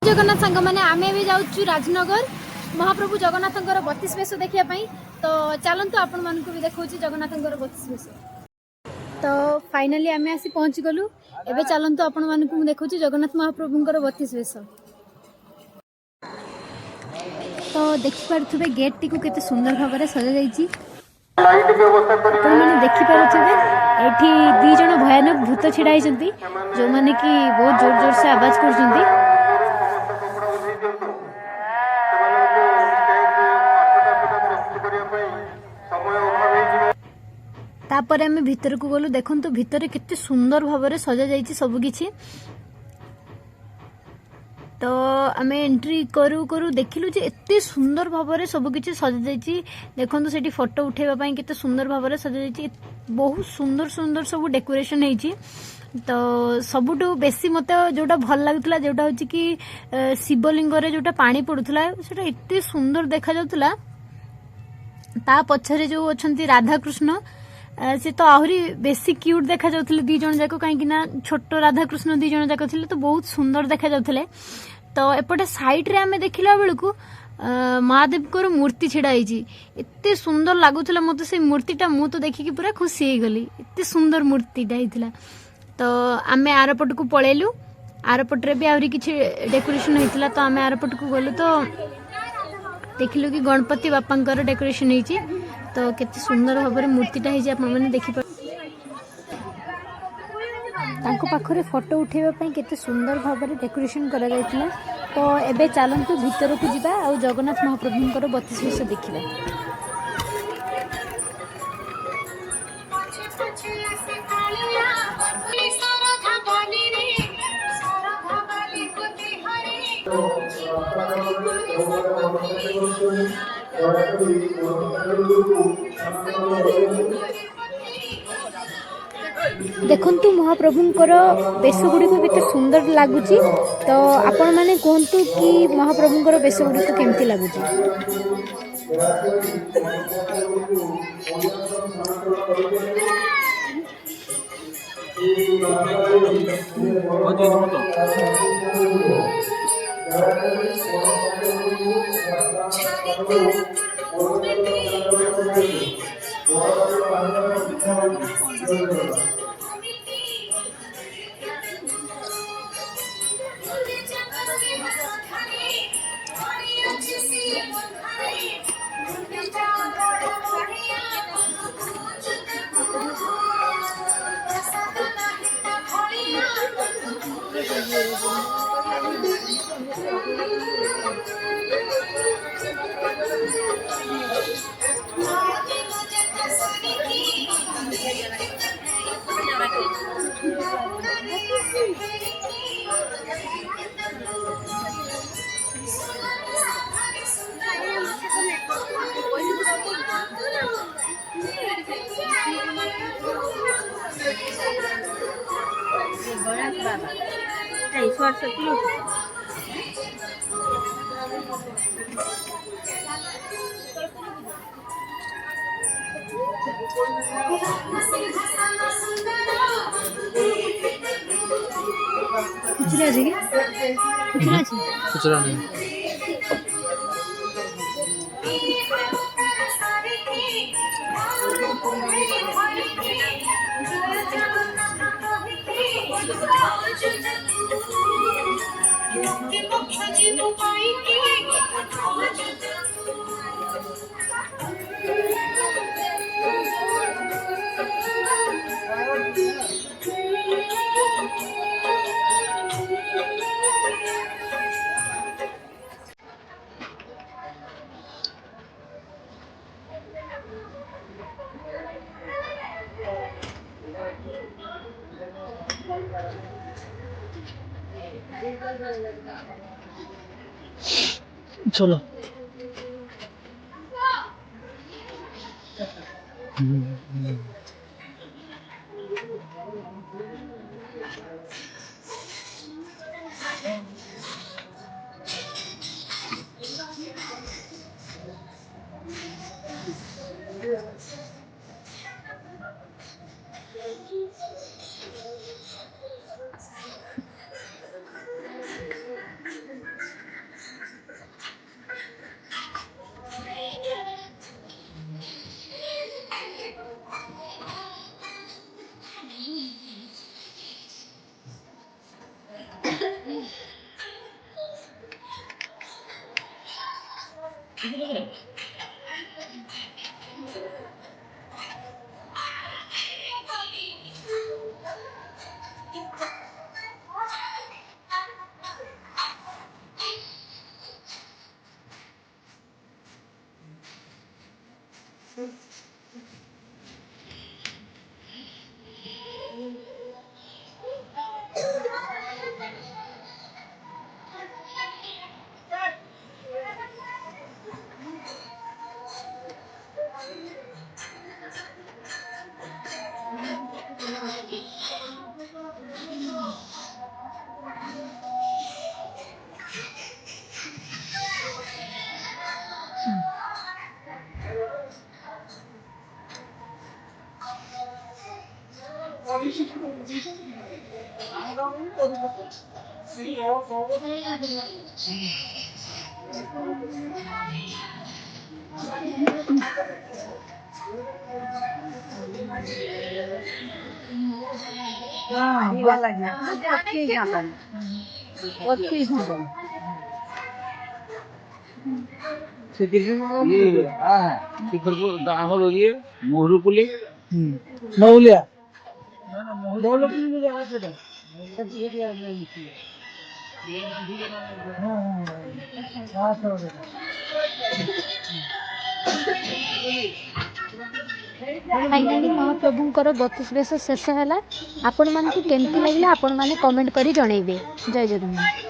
जगन्नाथ सांग मैंने आम भी जाऊँ राजनगर महाप्रभु जगन्नाथ 32 बेश देखापी। तो चलतु आपण मानक भी देखा जगन्नाथ 32 बेश। तो फाइनाली आम आसी पहुँची गलु। एबे चलतु आपण मानक देखा जगन्नाथ महाप्रभु 32 बेश। तो देखिपे गेट टी को केते सुंदर भाव में सजा जाइए। आपने देखिपे एठी दी जन भयानक भूत छिड़ा जो माने कि बहुत जोर जोर से आवाज कर। तापर आम भीतर को गलु। देखु भितर केते सुंदर भाव में सजा जाइए सबकि। तो आम एंट्री करू करू देखिलु जे एते सुंदर भाव में सबकि सजा जाइए। देखो से फोटो उठेबाई केते सुंदर भाव में सजा जाइए। बहुत सुंदर सुंदर सब डेकोरेशन होइछि। तो सबुठु बेसी मत जोटा भल लगुला जोटा हूँ कि शिवलिंग जोटा पानी पड़ूला सेटा एते सुंदर देखा जाउतला। ता पछरे जो अछंती राधा कृष्ण से तो आहरी बेसी क्यूट देखा जाउथले दी जण जाको। कहीं ना छोट राधा कृष्ण दी जण जाको थिले तो बहुत सुंदर देखा जाउथले। तो एपटे साइड रे आमे देखिला बेलकू महादेव को मूर्ति छिड़ा एते सुंदर लगुला। मत से मूर्तिटा मु तो देखिकी पूरा खुशी हो गली। एते सुंदर मूर्तिटा होता। तो आमे आरपट को पलैलु। आरपटे भी आहरी किछि डेकोरेशन होता। तो आमे आरपट को गलु तो देखिलु कि गणपति बापा डेकोरेशन होती। तो केते सुंदर भाव में मूर्तिटा होने देखी पाखरे फोटो उठेबाई केते सुंदर भाव में डेकोरेशन करा जायतिला। तो एबे चलतु भीतर को जिबा आ जगन्नाथ महाप्रभुंकर 32 बेश देखिबा। देखंतु महाप्रभुंकर बेश गुड़िक केते सुंदर लगुच। तो आपण माने कहतु कि महाप्रभुंकर बेश गुड़िक केमती लगुच। खुचरा नहीं चलो। ଆମର ଇଏ ମହୁରୁପୁଲି ନଉଲିଆ फाइनाली महाप्रभुଙ୍କର 32 ବେଶ ଶେଷ ହେଲା। ଆପଣମାନଙ୍କୁ କେମିତି ଲାଗିଲା ଆପଣମାନେ କମେଣ୍ଟ କରି ଜଣେଇବେ। ଜୟ ଜଗନ୍ନାଥ।